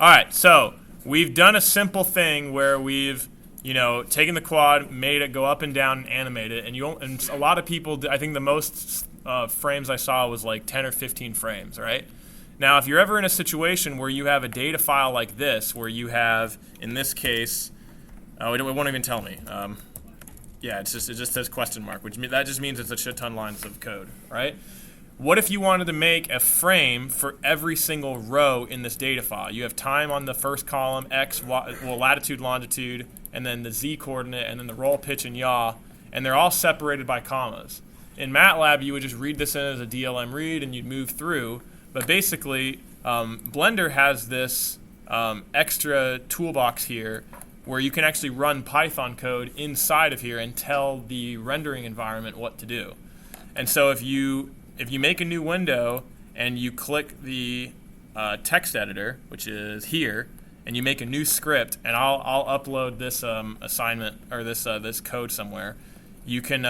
All right, so we've done a simple thing where we've, taken the quad, made it go up and down, and animate it, and a lot of people, I think the most frames I saw was like 10 or 15 frames, right? Now, if you're ever in a situation where you have a data file like this, where you have, in this case, it won't even tell me. It just says question mark, that just means it's a shit ton lines of code, right? What if you wanted to make a frame for every single row in this data file? You have time on the first column, x, y, latitude, longitude, and then the z coordinate, and then the roll, pitch, and yaw, and they're all separated by commas. In MATLAB, you would just read this in as a DLM read, and you'd move through. But basically, Blender has this extra toolbox here where you can actually run Python code inside of here and tell the rendering environment what to do. And so if you make a new window and you click the text editor, which is here, and you make a new script, and I'll upload this assignment or this code somewhere, you can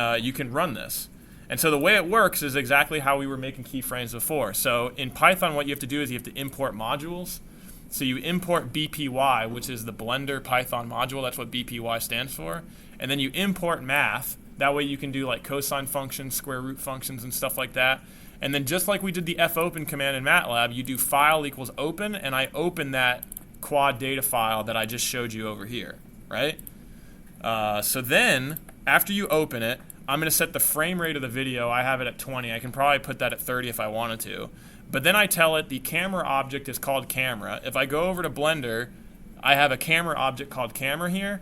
run this. And so the way it works is exactly how we were making keyframes before. So in Python, what you have to do is you have to import modules. So you import BPY, which is the Blender Python module. That's what BPY stands for. And then you import math. That way you can do like cosine functions, square root functions, and stuff like that. And then just like we did the fopen command in MATLAB, you do file equals open, and I open that quad data file that I just showed you over here, right? So then, after you open it, I'm going to set the frame rate of the video. I have it at 20. I can probably put that at 30 if I wanted to. But then I tell it the camera object is called camera. If I go over to Blender, I have a camera object called camera here.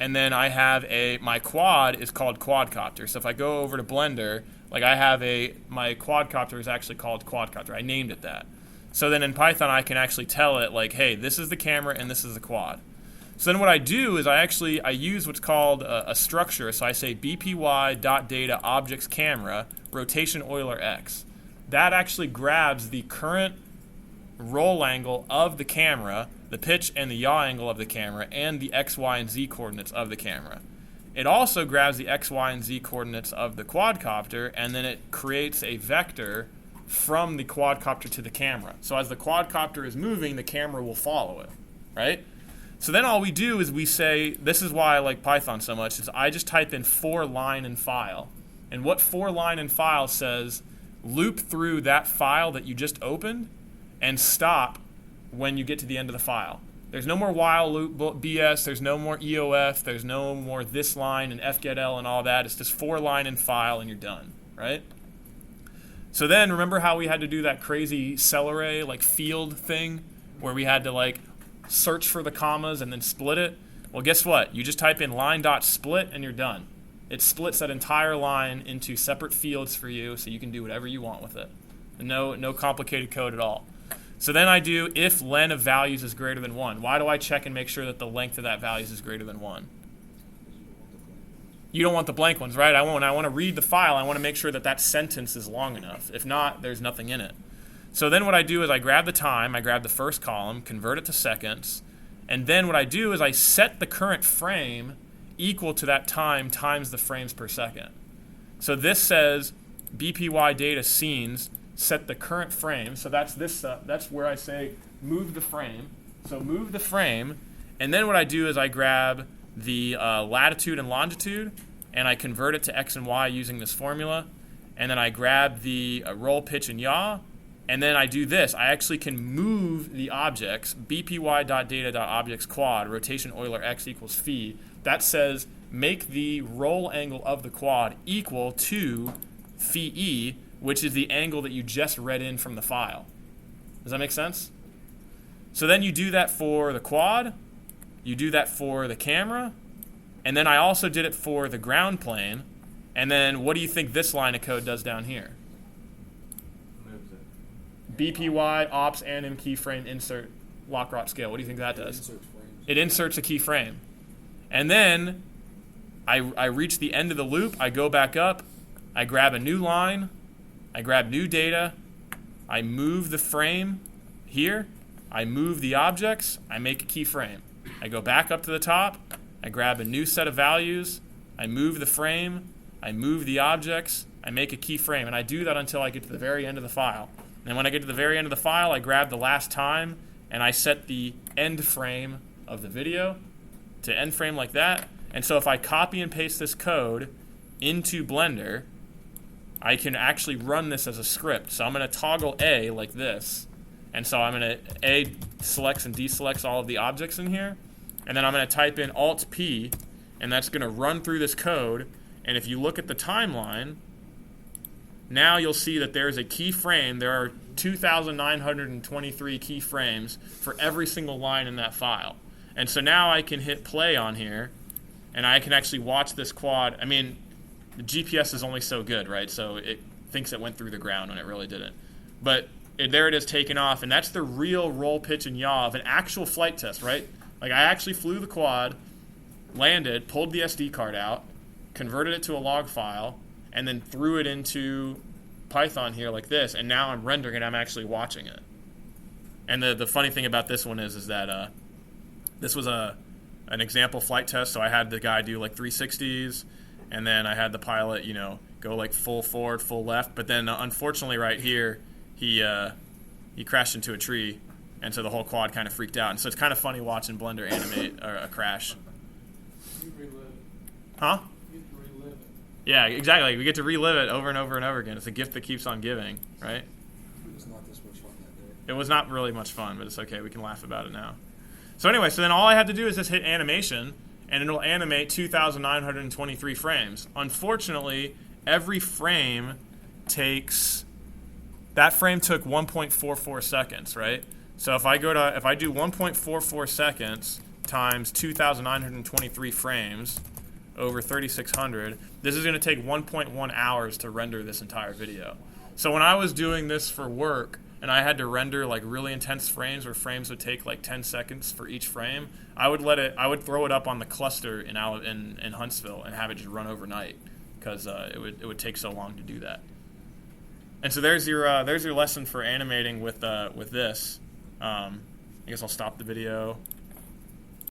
And then I have my quad is called quadcopter. So if I go over to Blender, like I have my quadcopter is actually called quadcopter. I named it that. So then in Python, I can actually tell it like, hey, this is the camera and this is the quad. So then what I do is I use what's called a structure. So I say bpy.data objects camera rotation Euler x. That actually grabs the current roll angle of the camera, the pitch and the yaw angle of the camera, and the x, y, and z coordinates of the camera. It also grabs the x, y, and z coordinates of the quadcopter, and then it creates a vector from the quadcopter to the camera. So as the quadcopter is moving, the camera will follow it, right? So then all we do is we say, this is why I like Python so much, is I just type in for_line in file. And what for_line in file says, loop through that file that you just opened and stop when you get to the end of the file. There's no more while loop BS, there's no more EOF, there's no more this line and fgetl and all that. It's just for_line in file and you're done, right? So then remember how we had to do that crazy cell array like field thing where we had to like search for the commas and then split it? Well, guess what? You just type in line.split and you're done. It splits that entire line into separate fields for you so you can do whatever you want with it. No complicated code at all. So then I do if len of values is greater than 1. Why do I check and make sure that the length of that values is greater than 1? You don't want the blank ones, right? I want to read the file. I want to make sure that that sentence is long enough. If not, there's nothing in it. So then what I do is I grab the time, I grab the first column, convert it to seconds, and then what I do is I set the current frame equal to that time times the frames per second. So this says BPY data scenes set the current frame. So that's this. That's where I say move the frame. So move the frame, and then what I do is I grab the latitude and longitude, and I convert it to x and y using this formula, and then I grab the roll, pitch, and yaw, and then I do this. I actually can move the objects, bpy.data.objects quad, rotation Euler x equals phi. That says make the roll angle of the quad equal to phi e, which is the angle that you just read in from the file. Does that make sense? So then you do that for the quad, you do that for the camera, and then I also did it for the ground plane, and then what do you think this line of code does down here? BPY, ops, anim, keyframe, insert, lock-rot scale. What do you think that does? It inserts a keyframe. And then I reach the end of the loop, I go back up, I grab a new line, I grab new data, I move the frame here, I move the objects, I make a keyframe. I go back up to the top, I grab a new set of values, I move the frame, I move the objects, I make a keyframe, and I do that until I get to the very end of the file. And when I get to the very end of the file, I grab the last time, and I set the end frame of the video to end frame like that. And so if I copy and paste this code into Blender, I can actually run this as a script. So I'm going to toggle A like this. And so I'm going to A selects and deselects all of the objects in here. And then I'm going to type in Alt-P, and that's going to run through this code. And if you look at the timeline, now you'll see that there's a keyframe. There are 2,923 keyframes for every single line in that file. And so now I can hit play on here, and I can actually watch this quad. I mean, the GPS is only so good, right? So it thinks it went through the ground when it really didn't. But there it is taking off, and that's the real roll, pitch, and yaw of an actual flight test, right? Like I actually flew the quad, landed, pulled the SD card out, converted it to a log file, and then threw it into Python here like this, and now I'm rendering it, I'm actually watching it. And the funny thing about this one is that this was an example flight test, so I had the guy do like 360s, and then I had the pilot, go like full forward, full left, but then unfortunately right here, he crashed into a tree, and so the whole quad kind of freaked out. And so it's kind of funny watching Blender animate a crash. You relive it. Huh? You get to relive it. Yeah, exactly. We get to relive it over and over and over again. It's a gift that keeps on giving, right? It was not this much fun that day. It was not really much fun, but it's okay. We can laugh about it now. So anyway, so then all I had to do is just hit animation, and it'll animate 2,923 frames. Unfortunately, every frame takes... That frame took 1.44 seconds, right? So if I do 1.44 seconds times 2,923 frames over 3,600, this is going to take 1.1 hours to render this entire video. So when I was doing this for work and I had to render like really intense frames where frames would take like 10 seconds for each frame, I would throw it up on the cluster in Huntsville and have it just run overnight because it would take so long to do that. And so there's your lesson for animating with this. I guess I'll stop the video.